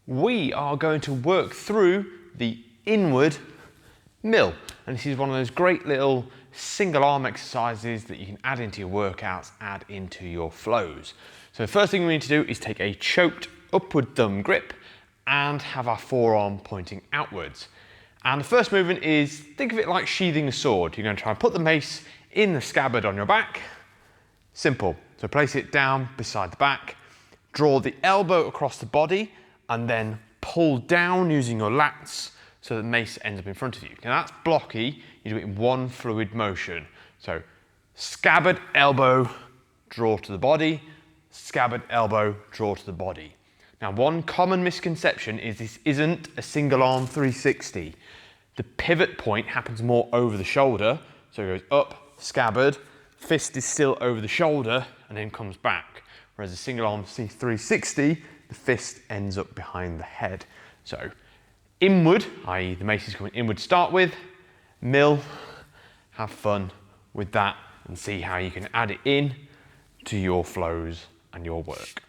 we are going to work through the inward mill. And this is one of those great little single arm exercises that you can add into your workouts, add into your flows. So the first thing we need to do is take a choked upward thumb grip and have our forearm pointing outwards. And the first movement is, think of it like sheathing a sword. You're going to try and put the mace in the scabbard on your back. Simple. So place it down beside the back, draw the elbow across the body, and then pull down using your lats so the mace ends up in front of you. Now that's blocky, you do it in one fluid motion. So scabbard, elbow, draw to the body, scabbard, elbow, draw to the body. Now one common misconception is this isn't a single arm 360. The pivot point happens more over the shoulder, so it goes up, scabbard, fist is still over the shoulder and then comes back. Whereas a single arm 360, the fist ends up behind the head. So inward, i.e. the mace is coming inward to start with, mill, have fun with that and see how you can add it in to your flows and your work.